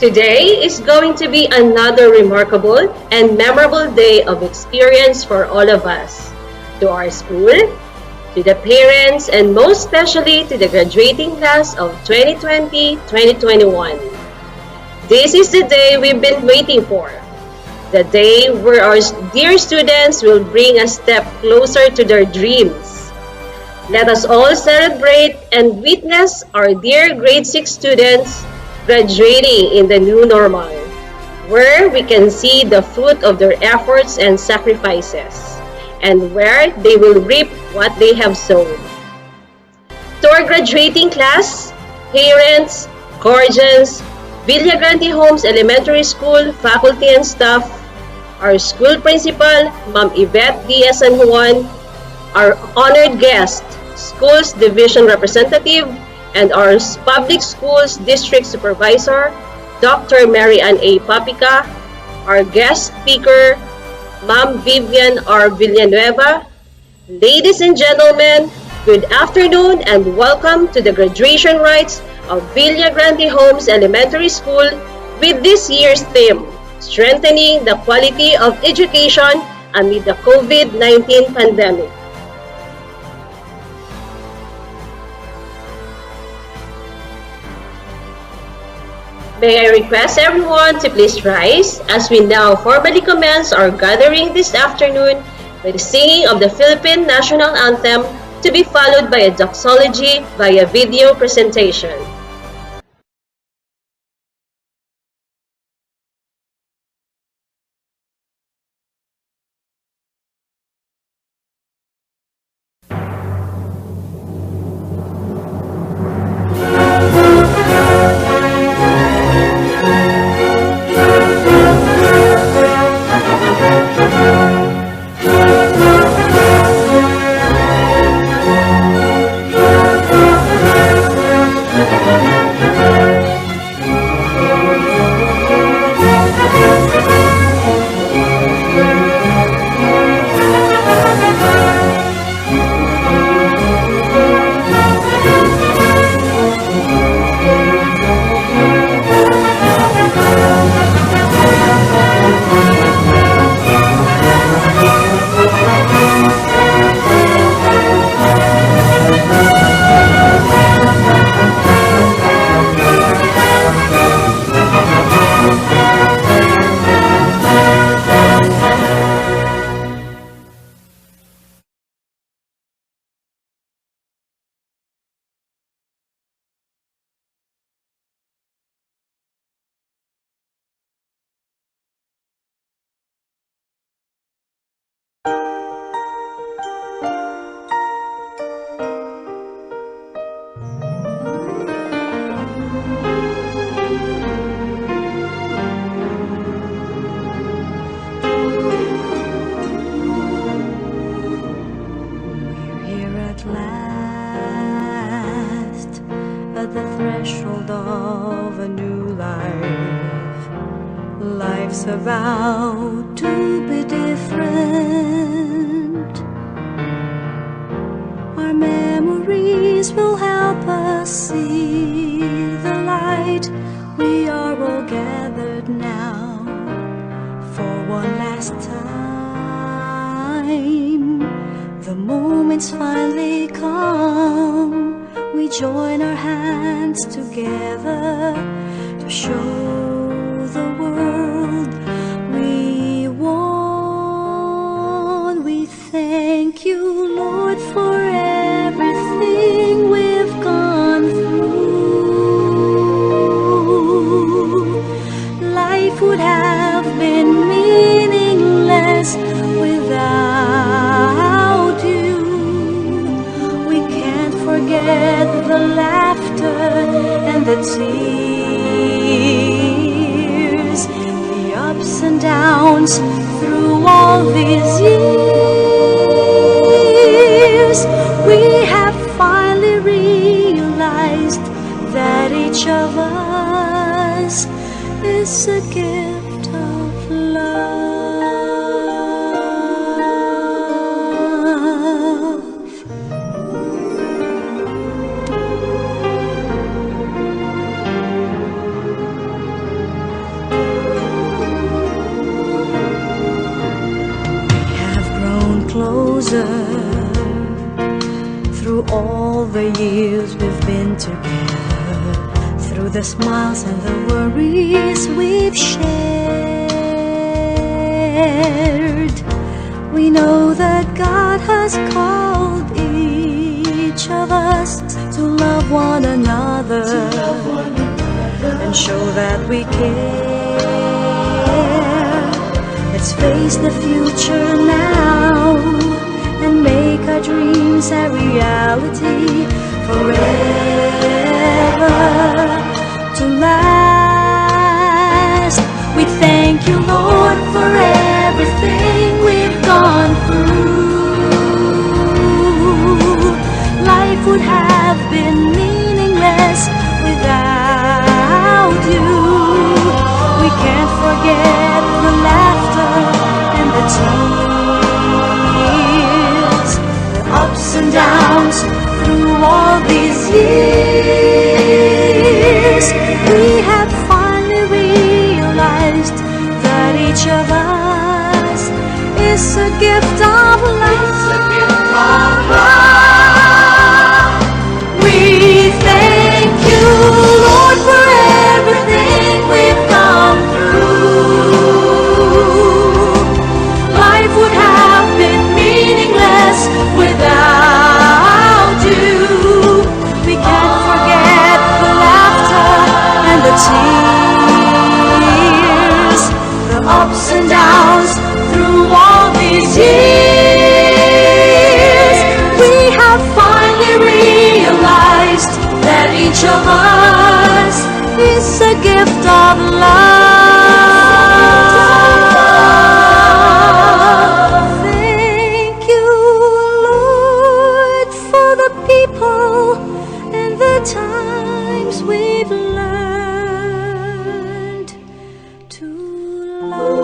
Today is going to be another remarkable and memorable day of experience for all of us. To our school, to the parents, and most especially to the graduating class of 2020-2021. This is the day we've been waiting for. The day where our dear students will bring a step closer to their dreams. Let us all celebrate and witness our dear grade 6 students graduating in the new normal, where we can see the fruit of their efforts and sacrifices, and where they will reap what they have sown. To our graduating class, parents, guardians, Villagrande Homes Elementary School faculty and staff, our school principal, Ma'am Yvette Vghes San Juan, our honored guest, Schools Division Representative, and our Public Schools District Supervisor, Dr. Mary Ann A. Papica, our guest speaker, Ma'am Vivian R. Villanueva. Ladies and gentlemen, good afternoon and welcome to the graduation rites of Villagrande Homes Elementary School with this year's theme, Strengthening the Quality of Education Amid the COVID-19 Pandemic. May I request everyone to please rise as we now formally commence our gathering this afternoon with the singing of the Philippine National Anthem, to be followed by a doxology via video presentation. Life's about to be different. Our memories will help us see the light. We are all gathered now for one last time. The moment's finally come. We join our hands together to show the world we won. We thank you, Lord, for everything we've gone through. Life would have been meaningless without you. We can't forget the laughter and the tears, the ups and downs through all these years. We have finally realized that each of us is a gift of love. through all the years we've been together, through the smiles and the worries we've shared. We know that God has called each of us to love one another, and show that we care. Let's face the future now and make our dreams a reality forever to last. We thank you, Lord, for everything we've gone through. Life would have been meaningless without you. We can't forget the laughter and the tears, the ups and downs through all these years. We have finally realized that each of us is a gift of love. We thank you, Lord, for everything we've gone through. Life would have been meaningless without you. We can't forget the laughter and the tears, the ups and downs through all these years. We have finally realized that each of us is a gift of love. Thank you, Lord, for the people and the times we've learned to love.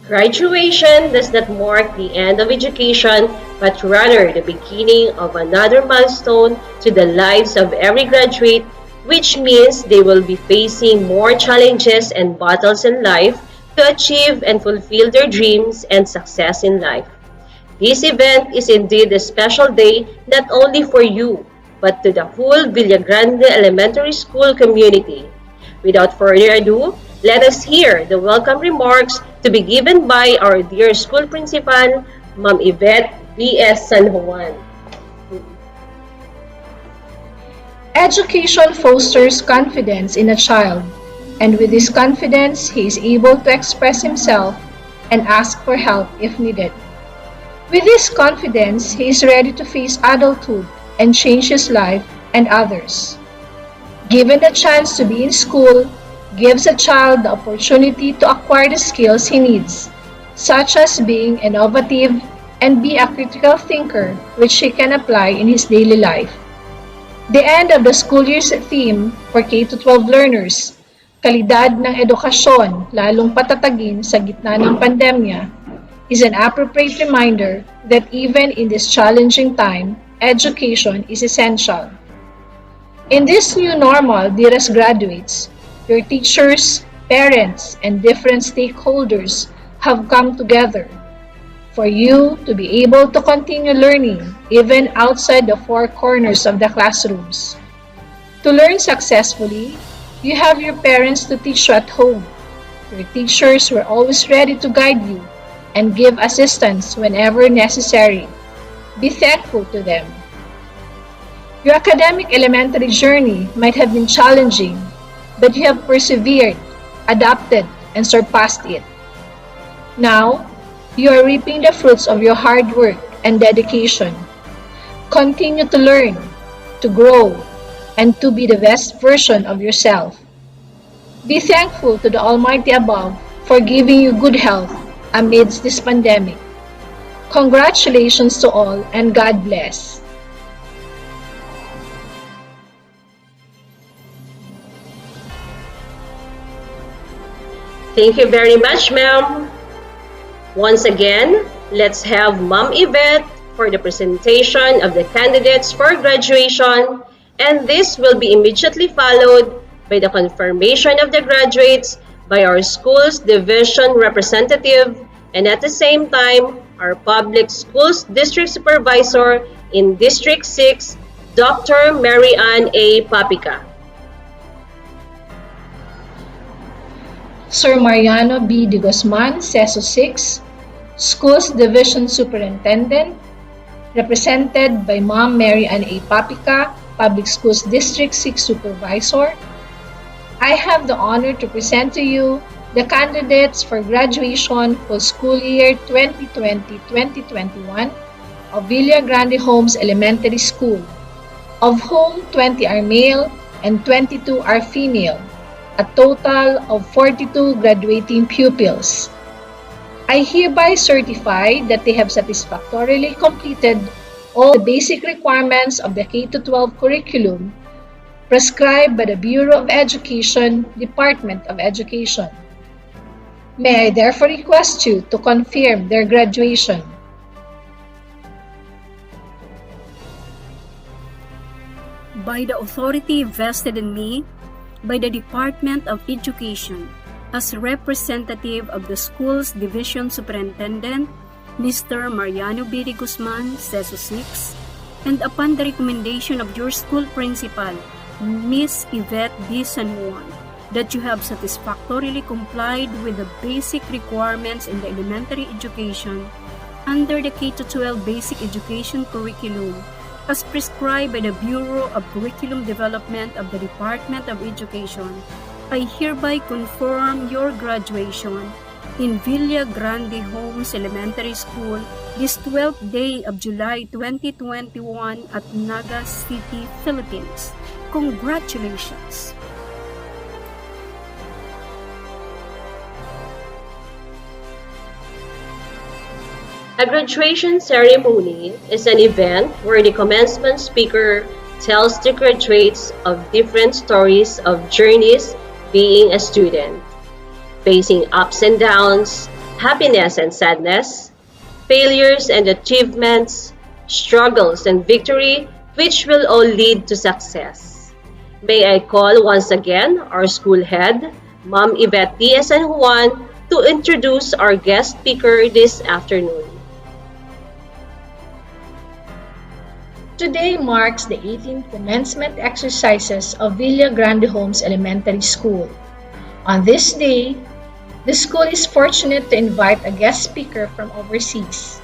Graduation does not mark the end of education, but rather the beginning of another milestone to the lives of every graduate, which means they will be facing more challenges and battles in life to achieve and fulfill their dreams and success in life. This event is indeed a special day not only for you, but to the whole Villagrande Elementary School community. Without further ado, let us hear the welcome remarks to be given by our dear school principal, Ma'am Yvette Vghes San Juan. Education fosters confidence in a child, and with this confidence, he is able to express himself and ask for help if needed. With this confidence, he is ready to face adulthood and change his life and others. Given the chance to be in school, gives a child the opportunity to acquire the skills he needs, such as being innovative and be a critical thinker which he can apply in his daily life. The end of the school year's theme for K-12 learners, kalidad ng edukasyon lalong patatagin sa gitna ng pandemya, is an appropriate reminder that even in this challenging time, education is essential. In this new normal, dearest graduates, your teachers, parents, and different stakeholders have come together for you to be able to continue learning even outside the four corners of the classrooms. To learn successfully, you have your parents to teach you at home. Your teachers were always ready to guide you and give assistance whenever necessary. Be thankful to them. Your academic elementary journey might have been challenging, but you have persevered, adapted, and surpassed it. Now, you are reaping the fruits of your hard work and dedication. Continue to learn, to grow, and to be the best version of yourself. Be thankful to the Almighty above for giving you good health amidst this pandemic. Congratulations to all and God bless. Thank you very much, ma'am. Once again, let's have Ma'am Yvette for the presentation of the candidates for graduation, and this will be immediately followed by the confirmation of the graduates by our school's division representative and at the same time, our public schools district supervisor in District 6, Dr. Mary Ann A. Papica. Sir Mariano B. de Guzman, CESO 6, Schools Division Superintendent, represented by Ma'am Mary Ann A. Papica, Public Schools District 6 Supervisor. I have the honor to present to you the candidates for graduation for school year 2020-2021 of Villa Grande Homes Elementary School, of whom 20 are male and 22 are female, a total of 42 graduating pupils. I hereby certify that they have satisfactorily completed all the basic requirements of the K-12 curriculum prescribed by the Bureau of Education, Department of Education. May I therefore request you to confirm their graduation. By the authority vested in me by the Department of Education, as representative of the school's division superintendent, Mr. Mariano B. de Guzman, CESO 6, and upon the recommendation of your school principal, Miss Yvette D. San Juan, that you have satisfactorily complied with the basic requirements in the elementary education under the K-12 basic education curriculum as prescribed by the Bureau of Curriculum Development of the Department of Education. I hereby confirm your graduation in Villa Grande Homes Elementary School this 12th day of July 2021 at Naga City, Philippines. Congratulations! A graduation ceremony is an event where the commencement speaker tells the graduates of different stories of journeys being a student, facing ups and downs, happiness and sadness, failures and achievements, struggles and victory, which will all lead to success. May I call once again our school head, Ma'am Yvette D. San Juan, to introduce our guest speaker this afternoon. Today marks the 18th commencement exercises of Villa Grande Homes Elementary School. On this day, the school is fortunate to invite a guest speaker from overseas.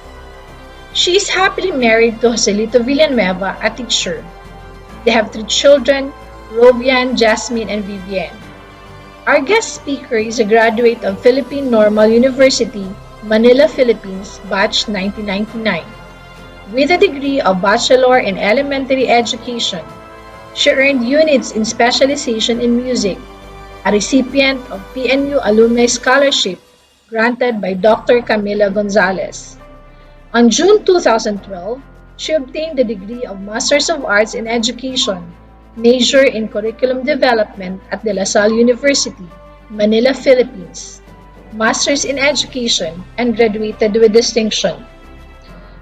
She is happily married to Joselito Villanueva, a teacher. They have 3 children, Rovian, Jasmine, and Vivienne. Our guest speaker is a graduate of Philippine Normal University, Manila, Philippines, batch 1999. With a degree of Bachelor in Elementary Education, she earned units in specialization in music, a recipient of PNU Alumni Scholarship granted by Dr. Camila Gonzalez. On June 2012, she obtained the degree of Masters of Arts in Education, major in Curriculum Development at De La Salle University, Manila, Philippines, Masters in Education, and graduated with distinction.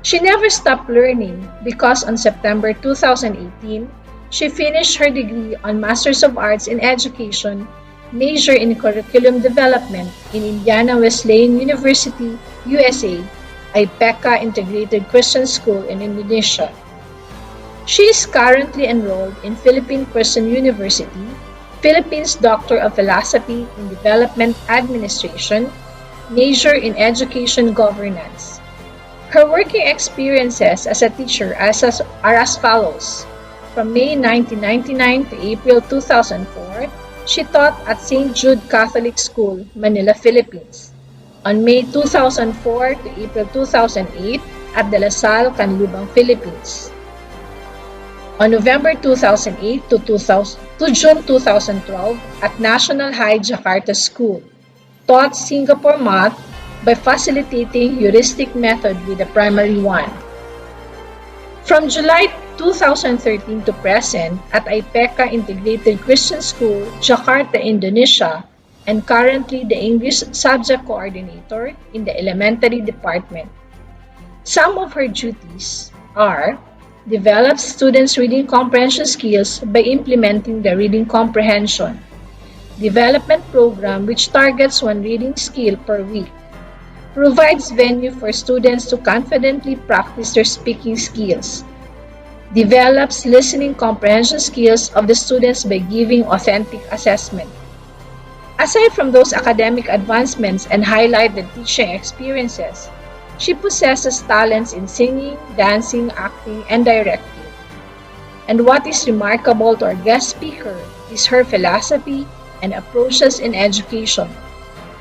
She never stopped learning because on September 2018, she finished her degree on Masters of Arts in Education, major in Curriculum Development in Indiana Wesleyan University, USA, IPECA Integrated Christian School in Indonesia. She is currently enrolled in Philippine Christian University, Philippines Doctor of Philosophy in Development Administration, major in Education Governance. Her working experiences as a teacher are as follows. From May 1999 to April 2004, she taught at St. Jude Catholic School, Manila, Philippines. On May 2004 to April 2008 at De La Salle, Canlubang, Philippines. On November 2008 to June 2012 at National High Jakarta School, taught Singapore Math by facilitating heuristic method with the primary one. From July 2013 to present at IPECA Integrated Christian School, Jakarta, Indonesia, and currently the English subject coordinator in the elementary department. Some of her duties are develop students' reading comprehension skills by implementing the reading comprehension development program which targets one reading skill per week, provides venue for students to confidently practice their speaking skills, develops listening comprehension skills of the students by giving authentic assessment. Aside from those academic advancements and highlight the teaching experiences, she possesses talents in singing, dancing, acting, and directing. And what is remarkable to our guest speaker is her philosophy and approaches in education,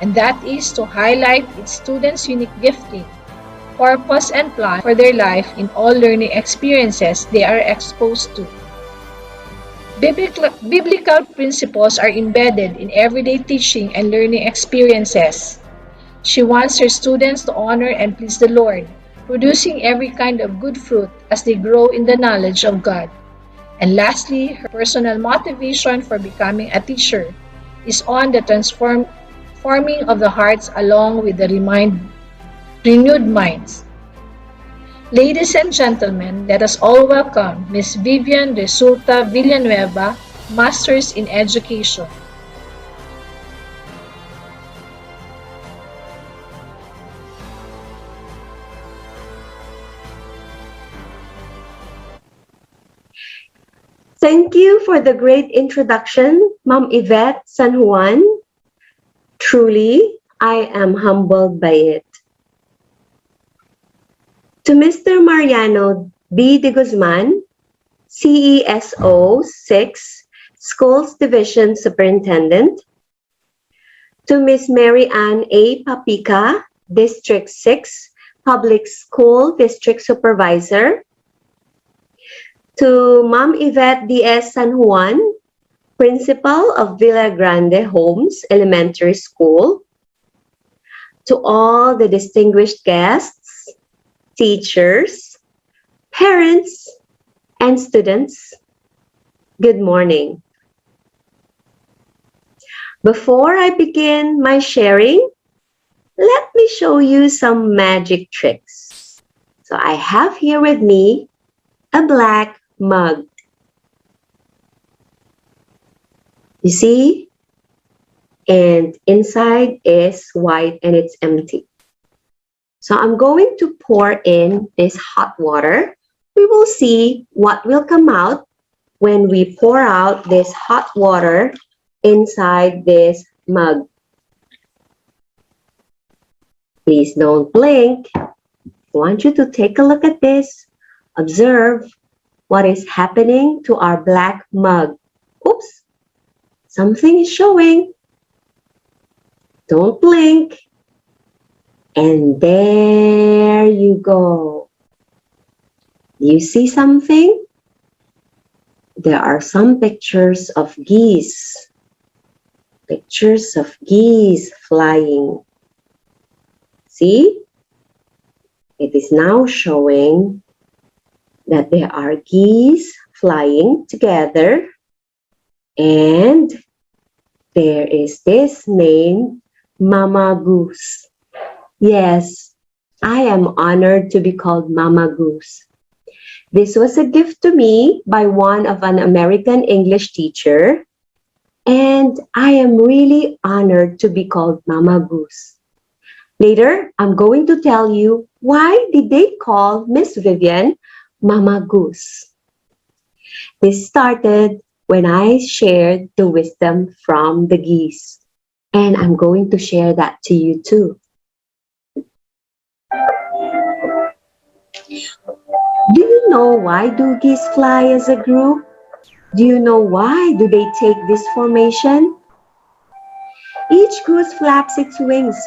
and that is to highlight its students' unique gifting, purpose, and plan for their life in all learning experiences they are exposed to. Biblical principles are embedded in everyday teaching and learning experiences. She wants her students to honor and please the Lord, producing every kind of good fruit as they grow in the knowledge of God. And lastly, her personal motivation for becoming a teacher is on the forming of the hearts along with the renewed minds. Ladies and gentlemen, let us all welcome Ms. Vivian Resulta Villanueva, Masters in Education. Thank you for the great introduction, Ma'am Yvette San Juan. Truly, I am humbled by it. To Mr. Mariano B. de Guzman, CESO 6, Schools Division Superintendent. To Ms. Mary Ann A. Papica, District 6, Public School District Supervisor. To Ma'am Yvette D.S. San Juan, Principal of Villa Grande Homes Elementary School. To all the distinguished guests, teachers, parents, and students, good morning. Before I begin my sharing, let me show you some magic tricks. So I have here with me a black mug. You see? And inside is white and it's empty. So I'm going to pour in this hot water. We will see what will come out when we pour out this hot water inside this mug. Please don't blink. I want you to take a look at this. Observe what is happening to our black mug. Oops, something is showing. Don't blink. And there you go. You see something? There are some pictures of geese. Pictures of geese flying. See? It is now showing that there are geese flying together, and there is this name, Mama Goose. Yes, I am honored to be called Mama Goose. This was a gift to me by one of an American English teacher, and I am really honored to be called Mama Goose. Later, I'm going to tell you why did they call Miss Vivian Mama Goose. This started when I shared the wisdom from the geese, and I'm going to share that to you too. Do you know why do geese fly as a group? Do you know why do they take this formation? Each goose flaps its wings,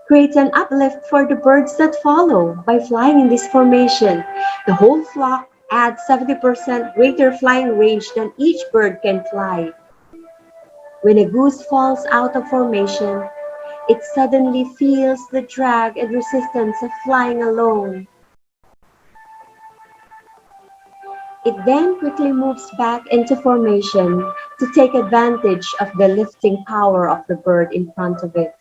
creates an uplift for the birds that follow by flying in this formation. The whole flock adds 70% greater flying range than each bird can fly. When a goose falls out of formation, it suddenly feels the drag and resistance of flying alone. It then quickly moves back into formation to take advantage of the lifting power of the bird in front of it.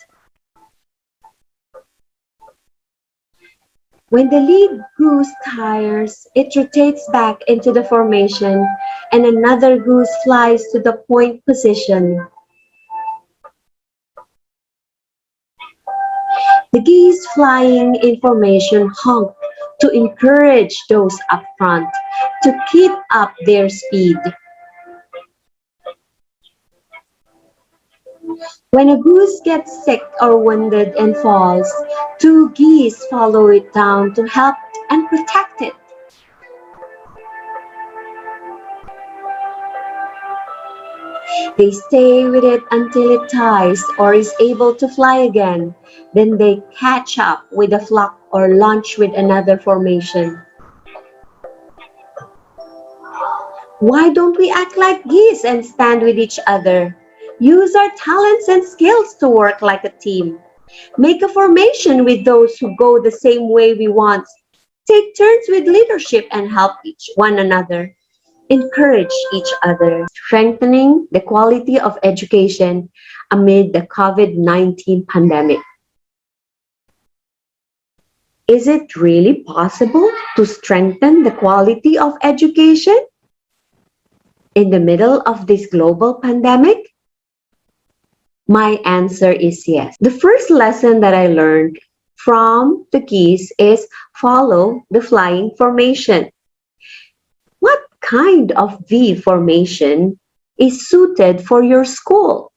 When the lead goose tires, it rotates back into the formation and another goose flies to the point position. The geese flying in formation honk to encourage those up front to keep up their speed. When a goose gets sick or wounded and falls, two geese follow it down to help and protect it. They stay with it until it tires or is able to fly again. Then they catch up with the flock or launch with another formation. Why don't we act like geese and stand with each other? Use our talents and skills to work like a team. Make a formation with those who go the same way we want. Take turns with leadership and help one another. Encourage each other. Strengthening the quality of education amid the COVID-19 pandemic. Is it really possible to strengthen the quality of education in the middle of this global pandemic? My answer is yes. The first lesson that I learned from the geese is follow the flying formation. What kind of V formation is suited for your school?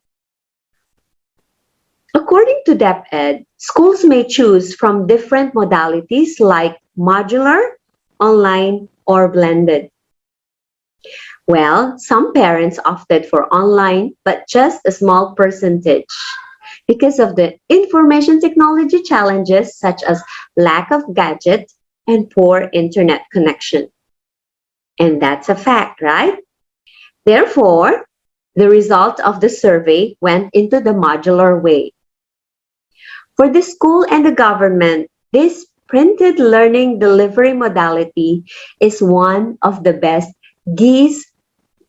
According to DepEd, schools may choose from different modalities like modular, online, or blended. Well, some parents opted for online, but just a small percentage because of the information technology challenges such as lack of gadget and poor internet connection. And that's a fact, right? Therefore, the result of the survey went into the modular way. For the school and the government, this printed learning delivery modality is one of the best geese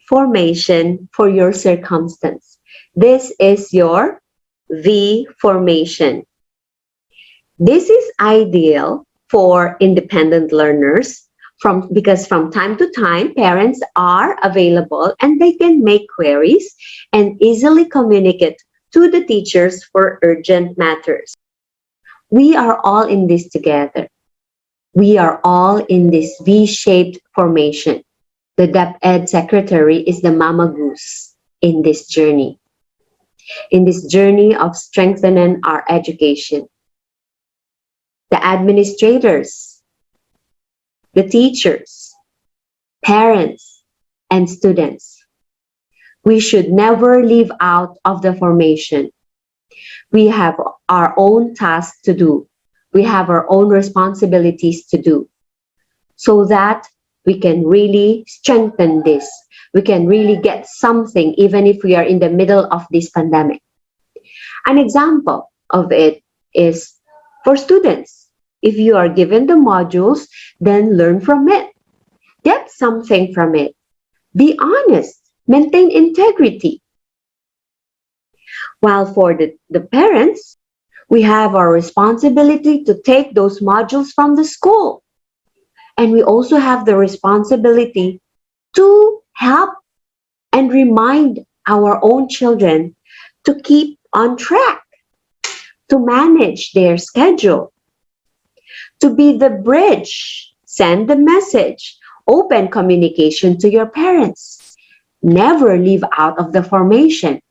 formation for your circumstance. This is your V formation. This is ideal for independent learners because from time to time, parents are available and they can make queries and easily communicate to the teachers for urgent matters. We are all in this together. We are all in this V-shaped formation. The DepEd secretary is the mama goose in this journey of strengthening our education. The administrators, the teachers, parents, and students. We should never leave out of the formation. We have our own tasks to do. We have our own responsibilities to do so that we can really strengthen this. We can really get something even if we are in the middle of this pandemic. An example of it is for students. If you are given the modules, then learn from it. Get something from it. Be honest. Maintain integrity. While for the parents, we have our responsibility to take those modules from the school. And we also have the responsibility to help and remind our own children to keep on track, to manage their schedule, to be the bridge, send the message, open communication to your parents. Never leave out of the formation.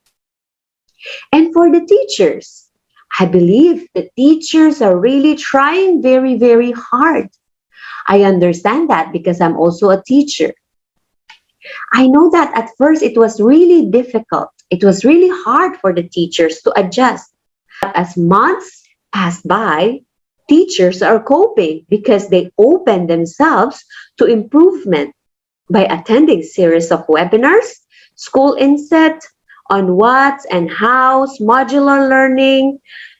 And for the teachers, I believe the teachers are really trying very, very hard. I understand that because I'm also a teacher. I know that at first it was really difficult. It was really hard for the teachers to adjust. But as months passed by, teachers are coping because they open themselves to improvement by attending series of webinars, school inset on what's and how's, modular learning,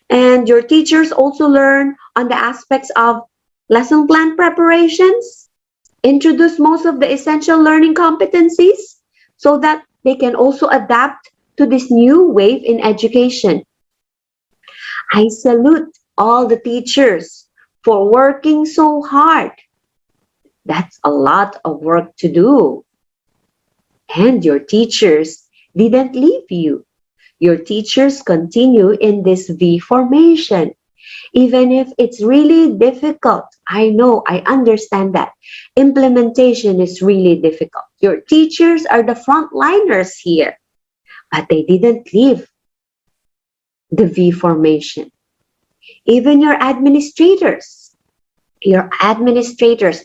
and your teachers also learn on the aspects of lesson plan preparations, introduce most of the essential learning competencies so that they can also adapt to this new wave in education. I salute all the teachers for working so hard. That's a lot of work to do. And your teachers didn't leave you. Your teachers continue in this V formation. Even if it's really difficult, I know, I understand that. Implementation is really difficult. Your teachers are the frontliners here, but they didn't leave the V formation. Even your administrators,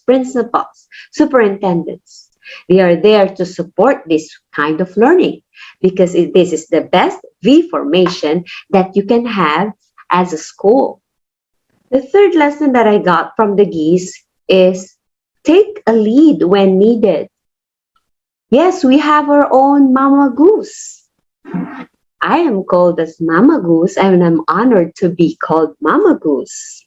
principals, superintendents, they are there to support this kind of learning because this is the best V formation that you can have as a school. The third lesson that I got from the geese is take a lead when needed. Yes, we have our own Mama Goose. I am called as Mama Goose and I'm honored to be called Mama Goose.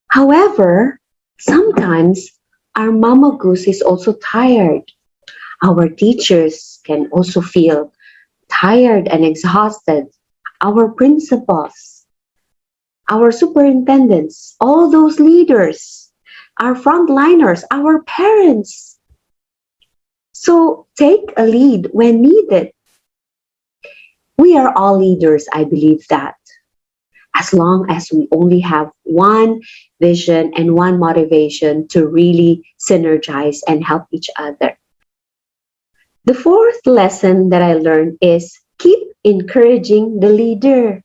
However, sometimes our Mama Goose is also tired. Our teachers can also feel tired and exhausted. Our principals, our superintendents, all those leaders, our frontliners, our parents. So take a lead when needed. We are all leaders, I believe that. As long as we only have one vision and one motivation to really synergize and help each other. The fourth lesson that I learned is keep encouraging the leader.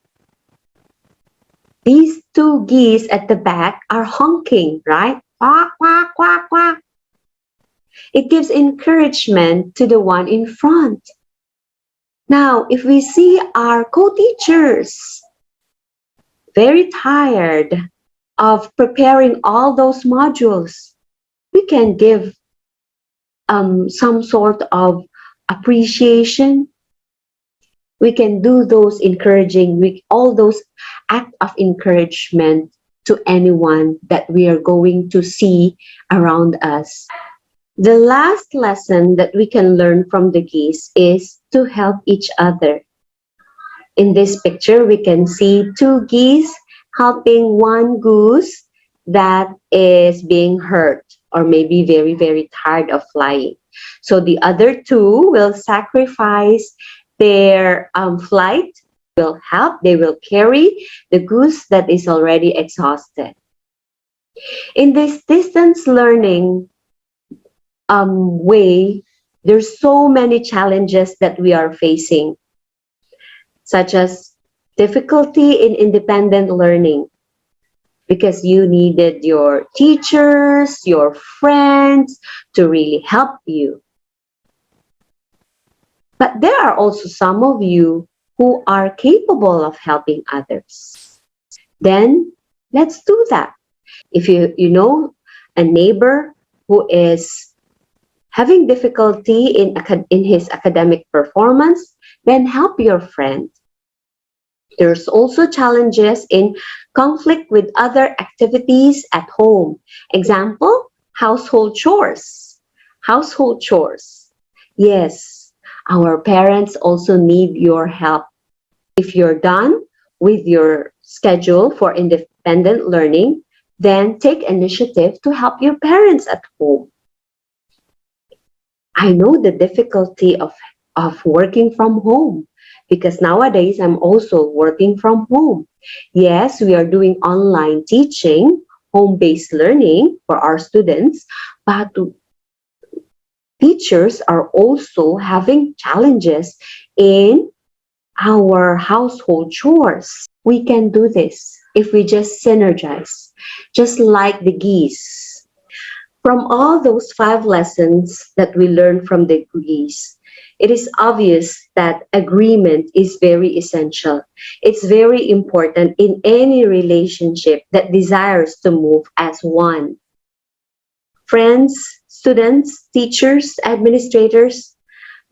These two geese at the back are honking, right? Quack, quack, quack, quack. It gives encouragement to the one in front. Now, if we see our co-teachers very tired of preparing all those modules, we can give some sort of appreciation. We can do those encouraging, all those acts of encouragement to anyone that we are going to see around us. The last lesson that we can learn from the geese is to help each other. In this picture, we can see two geese helping one goose that is being hurt or maybe very, very tired of flying. So the other two will sacrifice their flight, will help, they will carry the goose that is already exhausted. In this distance learning way, there's so many challenges that we are facing, such as difficulty in independent learning, because you needed your teachers, your friends to really help you. But there are also some of you who are capable of helping others. Then let's do that. If you know a neighbor who is having difficulty in his academic performance, then help your friend. There's also challenges in conflict with other activities at home. Example, household chores. Household chores. Yes, our parents also need your help. If you're done with your schedule for independent learning, then take initiative to help your parents at home. I know the difficulty of working from home, because nowadays I'm also working from home. Yes, we are doing online teaching, home-based learning for our students, but teachers are also having challenges in our household chores. We can do this if we just synergize, just like the geese. From all those 5 lessons that we learned from the geese, it is obvious that agreement is very essential. It's very important in any relationship that desires to move as one. Friends, students, teachers, administrators,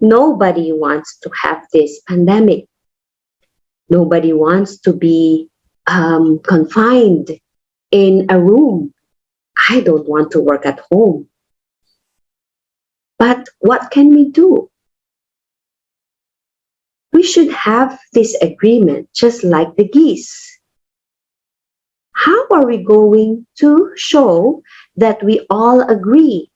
nobody wants to have this pandemic. Nobody wants to be confined in a room. I don't want to work at home. But what can we do? We should have this agreement just like the geese. How are we going to show that we all agree?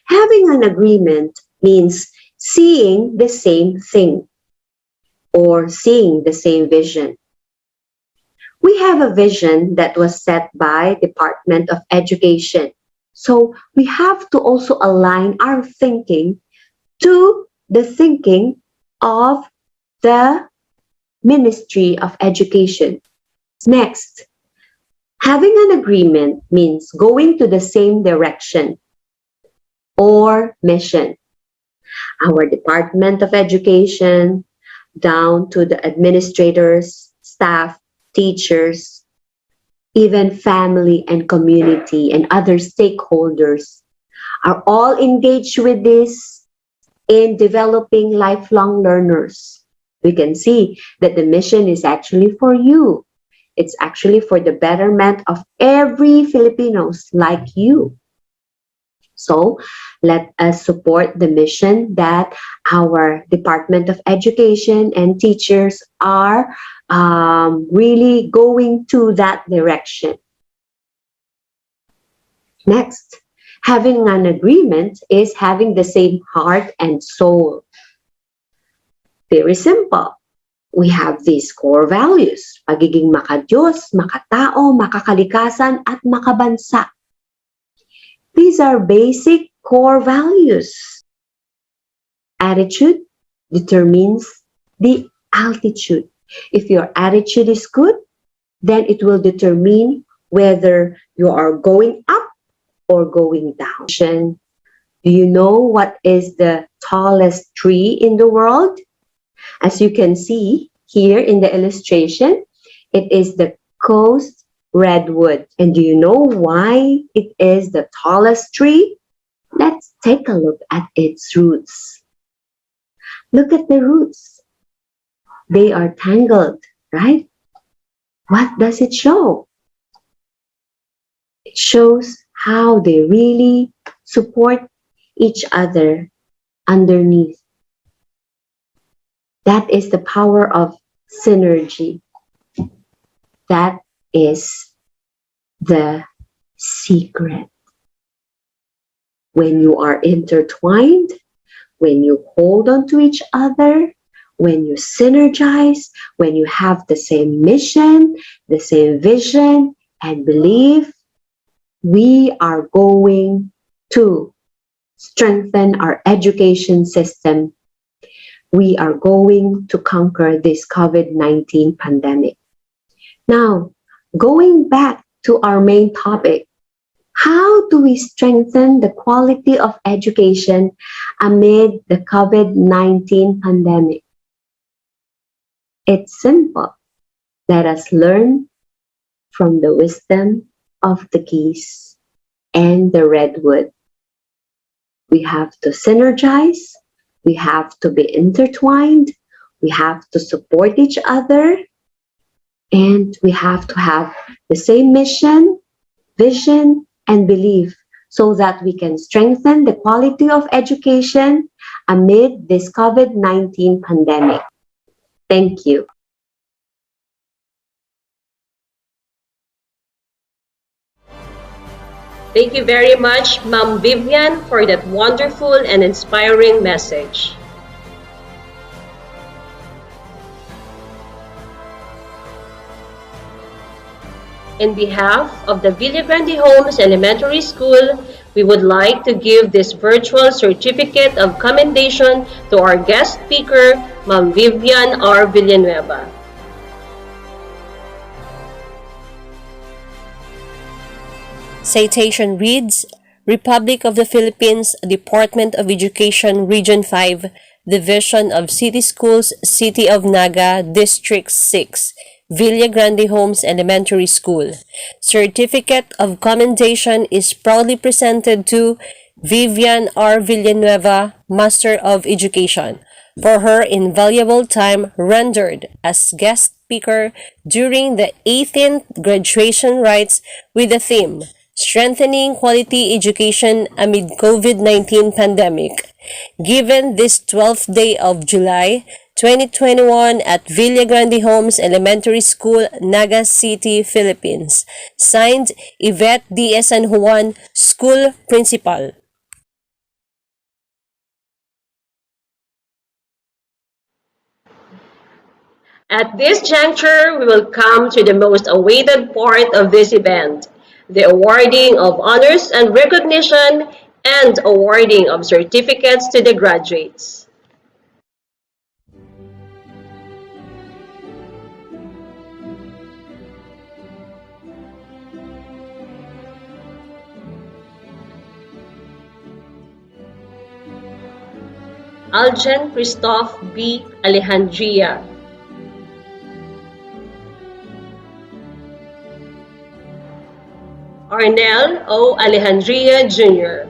Having an agreement means seeing the same thing or seeing the same vision. We have a vision that was set by Department of Education. So we have to also align our thinking to the thinking of the Ministry of Education. Next, having an agreement means going to the same direction or mission. Our Department of Education, down to the administrators, staff, teachers, even family and community and other stakeholders are all engaged with this in developing lifelong learners. We can see that the mission is actually for you. It's actually for the betterment of every Filipinos like you. So let us support the mission that our Department of Education and teachers are really going to that direction. Next, having an agreement is having the same heart and soul. Very simple. We have these core values: pagiging makadiyos, makatao, makakalikasan, at makabansa. These are basic core values. Attitude determines the altitude. If your attitude is good, then it will determine whether you are going up or going down. Do you know what is the tallest tree in the world? As you can see here in the illustration, it is the coast redwood. And do you know why it is the tallest tree? Let's take a look at its roots. Look at the roots. They are tangled, right? What does it show? It shows how they really support each other underneath. That is the power of synergy. That is the secret. When you are intertwined, when you hold on to each other, when you synergize, when you have the same mission, the same vision, and belief, we are going to strengthen our education system. We are going to conquer this COVID-19 pandemic. Now, going back to our main topic, how do we strengthen the quality of education amid the COVID-19 pandemic? It's simple. Let us learn from the wisdom of the geese and the redwood. We have to synergize. We have to be intertwined. We have to support each other. And we have to have the same mission, vision, and belief so that we can strengthen the quality of education amid this COVID-19 pandemic. Thank you. Thank you very much, Ma'am Vivian, for that wonderful and inspiring message. In behalf of the Villa Grande Homes Elementary School, we would like to give this virtual certificate of commendation to our guest speaker, Ma'am Vivian R. Villanueva. Citation reads, Republic of the Philippines, Department of Education, Region 5, Division of City Schools, City of Naga, District 6, Villa Grande Homes Elementary School. Certificate of Commendation is proudly presented to Vivian R. Villanueva, Master of Education, for her invaluable time rendered as guest speaker during the 18th graduation rites with the theme Strengthening Quality Education Amid COVID-19 Pandemic. given this 12th day of July 2021 at Villa Grande Homes Elementary School, Naga City, Philippines. Signed, Yvette D. San Juan, School Principal. At this juncture, we will come to the most awaited part of this event, the awarding of honors and recognition and awarding of certificates to the graduates. Aljan Christoph B. Alejandria. Arnel O. Alejandria Jr.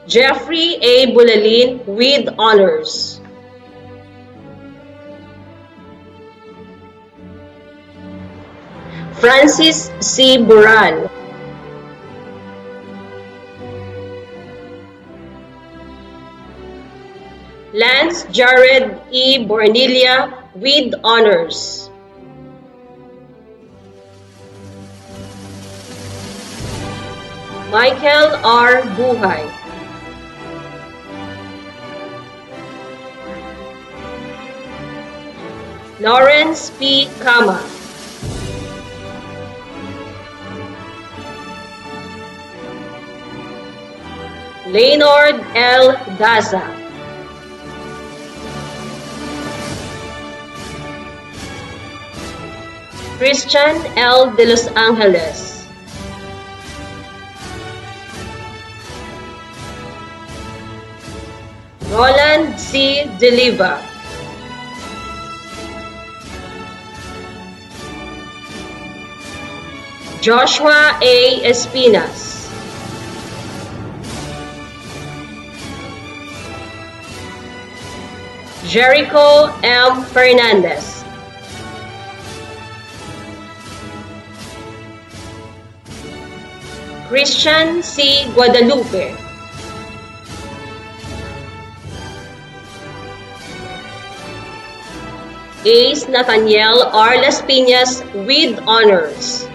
Jeffrey A. Bulalin with honors. Francis C. Bural. Lance Jared E. Bornilia with honors. Michael R. Buhay. Lawrence P. Kama. Leonard L. Daza. Christian L. de Los Angeles. Roland C. Deliva. Joshua A. Espinas. Jericho M. Fernandez. Christian C. Guadalupe. Ace Nathaniel R. Las Piñas with honors.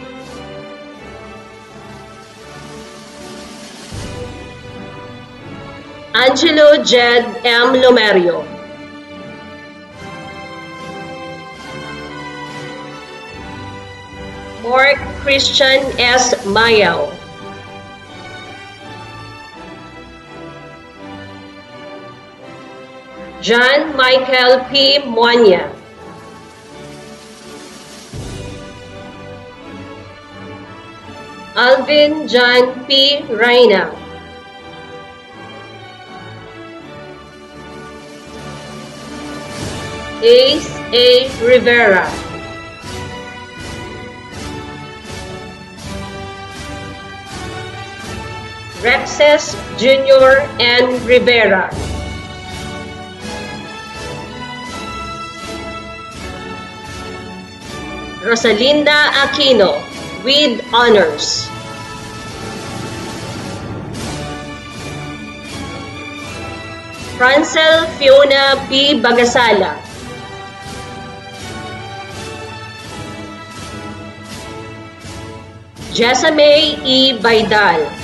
Angelo Jed M. Lomerio. Mark Christian S. Mayao. John Michael P. Moanya. Alvin John P. Reina. Ace A. Rivera. Rexes Jr. N. Rivera. Rosalinda Aquino with honors. Francel Fiona P. Bagasala. Jessamay E. Baidal.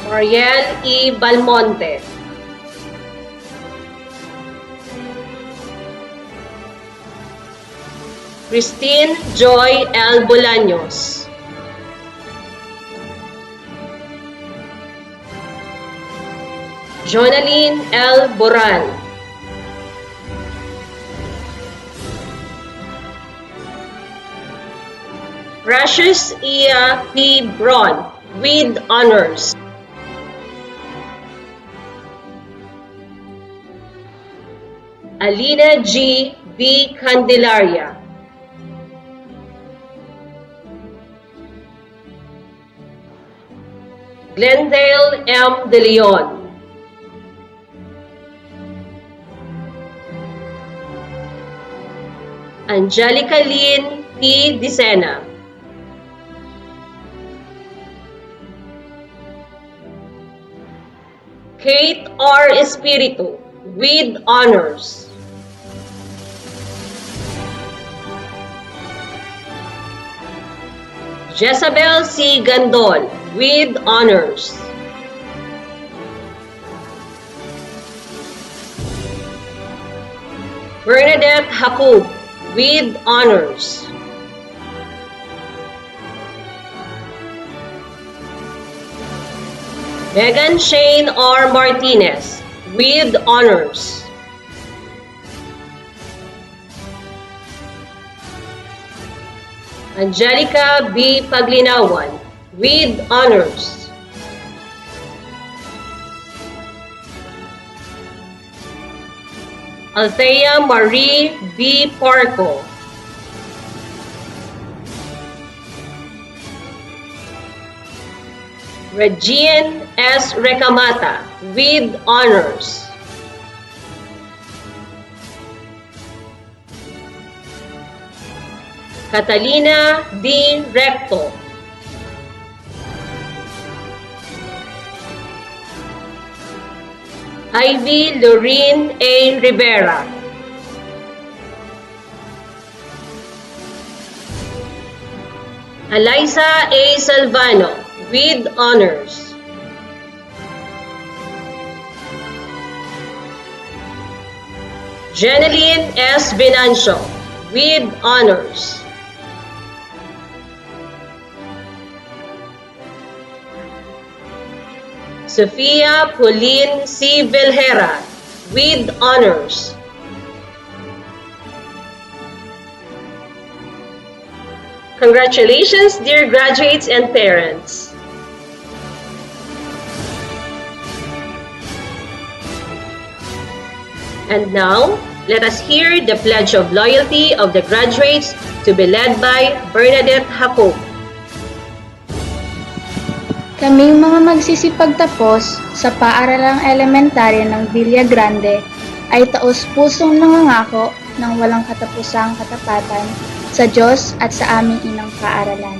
Mariel E. Balmonte. Christine Joy L. Bolaños. Jonaline L. Boran. Precious Ia P. Braun with honors. Alina G. B. Candelaria. Glendale M. De Leon. Angelica Lynn P. Dicena. Kate R. Espiritu with honors. Jezabel C. Gandol with honors. Bernadette Hakub with honors. Megan Shane R. Martinez with honors. Angelica B. Paglinawan with honors. Althea Marie B. Porco. Regine S. Recamata with honors. Catalina D. Recto. Ivy Lorene A. Rivera. Eliza A. Salvano with honors. Jeneline S. Venancio with honors. Sofia Pauline C. Vilhera with honors. Congratulations, dear graduates and parents. And now, let us hear the Pledge of Loyalty of the graduates to be led by Bernadette Hakub. Kaming mga magsisipagtapos sa paaralang elementarya ng Villa Grande ay taos-pusong nangangako ng walang katapusang katapatan sa Diyos at sa aming inang paaralan.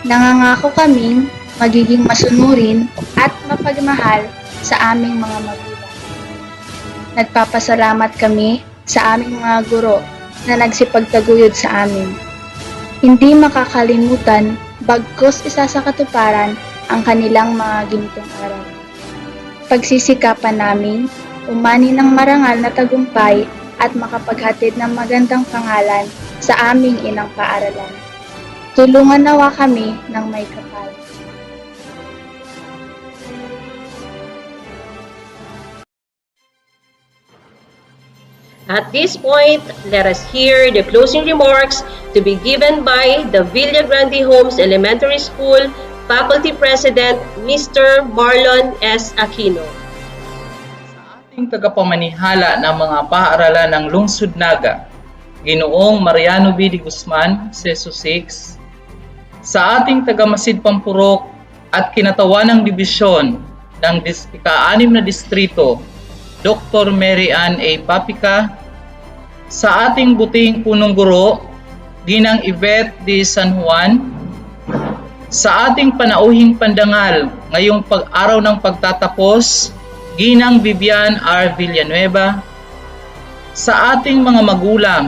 Nangangako kaming magiging masunurin at mapagmahal sa aming mga magulang. Nagpapasalamat kami sa aming mga guro na nagsipagtaguyod sa amin. Hindi makakalimutan bagkus isa sa katuparan ang kanilang mga gintong araw. Pagsisikapan namin, umani ng marangal na tagumpay at makapaghatid ng magandang pangalan sa aming inang paaralan. Tulungan nawa kami ng may kapal. At this point, let us hear the closing remarks to be given by the Villa Grande Homes Elementary School Faculty President, Mr. Marlon S. Aquino. Sa ating tagapamanihala ng mga paaralan ng Lungsod Naga, Ginoong Mariano B. de Guzman, Seso 6, sa ating tagamasid Pampurok at kinatawanang dibisyon ng ika-6 na distrito, Dr. Mary Ann A. Papica, sa ating buting punong guro, Ginang Yvette de San Juan, sa ating panauhing pandangal ngayong pag-araw ng pagtatapos, Ginang Vivian R. Villanueva, sa ating mga magulang,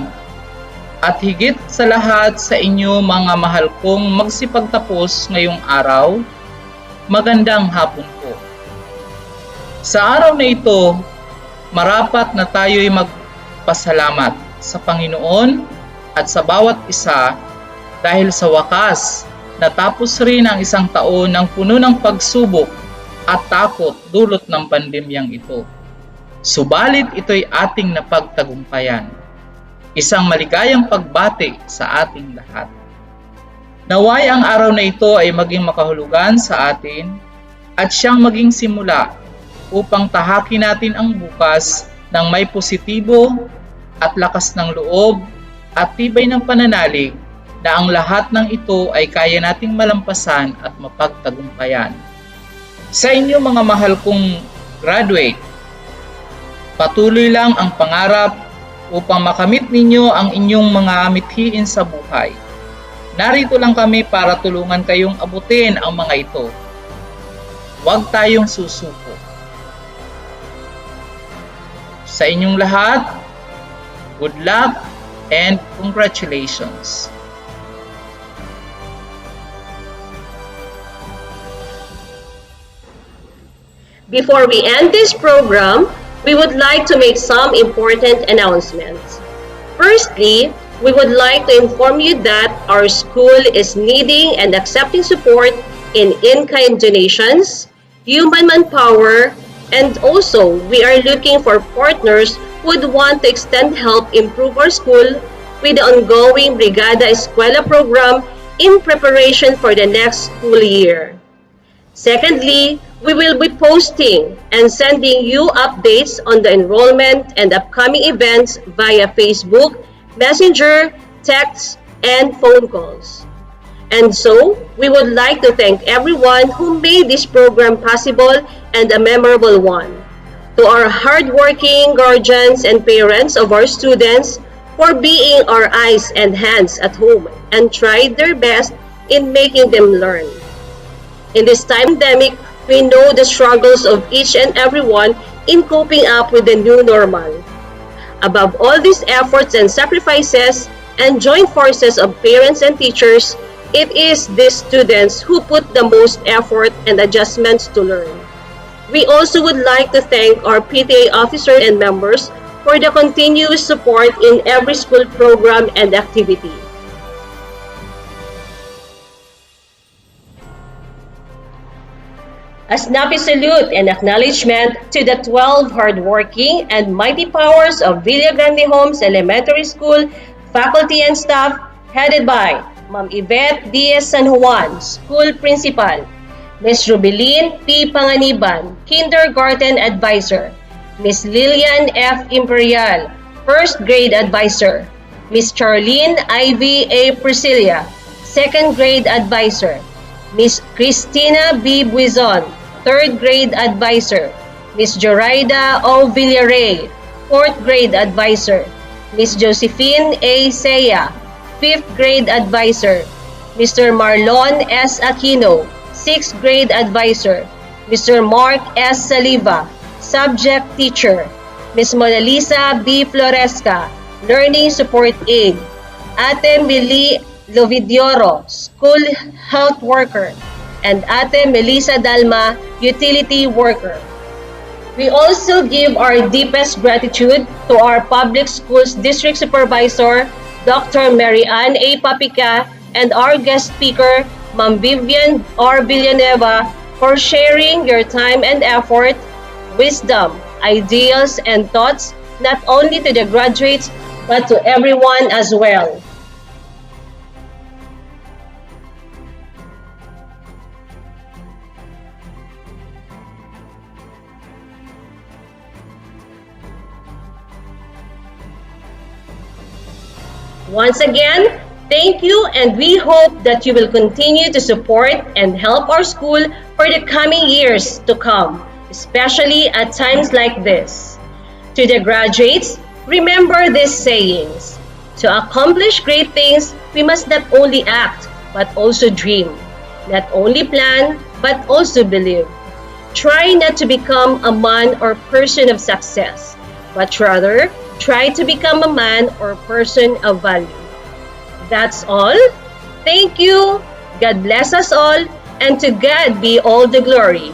at higit sa lahat sa inyo mga mahal kong magsipagtapos ngayong araw, magandang hapon po. Sa araw na ito, marapat na tayo'y magpasalamat sa Panginoon at sa bawat isa dahil sa wakas natapos rin ang isang taon ng puno ng pagsubok at takot dulot ng pandemyang ito. Subalit ito'y ating napagtagumpayan. Isang maligayang pagbati sa ating lahat. Naway ang araw na ito ay maging makahulugan sa atin at siyang maging simula upang tahakin natin ang bukas ng may positibo at lakas ng loob at tibay ng pananalig na ang lahat ng ito ay kaya nating malampasan at mapagtagumpayan. Sa inyo mga mahal kong graduate, patuloy lang ang pangarap upang makamit ninyo ang inyong mga mithiin sa buhay. Narito lang kami para tulungan kayong abutin ang mga ito. Huwag tayong susuko. Sa inyong lahat, good luck and congratulations. Before we end this program, we would like to make some important announcements. Firstly, we would like to inform you that our school is needing and accepting support in in-kind donations, human manpower, and also we are looking for partners who would want to extend help improve our school with the ongoing Brigada Eskwela program in preparation for the next school year. Secondly, we will be posting and sending you updates on the enrollment and upcoming events via Facebook, Messenger, texts, and phone calls. And so, we would like to thank everyone who made this program possible and a memorable one. To our hardworking guardians and parents of our students for being our eyes and hands at home and tried their best in making them learn. In this pandemic, we know the struggles of each and everyone in coping up with the new normal. Above all these efforts and sacrifices and joint forces of parents and teachers, it is these students who put the most effort and adjustments to learn. We also would like to thank our PTA officers and members for the continuous support in every school program and activity. A snappy salute and acknowledgement to the 12 hardworking and mighty powers of Villa Grande Homes Elementary School faculty and staff headed by Ma'am Yvette Diaz San Juan, School Principal, Ms. Rubilin P. Panganiban, Kindergarten Advisor, Ms. Lillian F. Imperial, First Grade Advisor, Ms. Charlene Ivy A. Priscilla, Second Grade Advisor, Ms. Cristina B. Buizon, Third Grade Advisor, Ms. Joraida O. Villaray, Fourth Grade Advisor, Ms. Josephine A. Seya, Fifth Grade Advisor, Mr. Marlon S. Aquino, Sixth Grade Advisor, Mr. Mark S. Saliva, Subject Teacher, Ms. Mona Lisa B. Floresca, Learning Support Aide, Ate Mili Lovidioro, School Health Worker, and Ate Melissa Dalma, Utility Worker. We also give our deepest gratitude to our Public Schools District Supervisor, Dr. Mary Ann A. Papica, and our guest speaker, Ma'am Vivian R. Villanueva, for sharing your time and effort, wisdom, ideals, and thoughts not only to the graduates but to everyone as well. Once again, thank you, and we hope that you will continue to support and help our school for the coming years to come, especially at times like this. To the graduates, remember these sayings. To accomplish great things, we must not only act, but also dream. Not only plan, but also believe. Try not to become a man or person of success, but rather, try to become a man or person of value. That's all. Thank you. God bless us all, and to God be all the glory.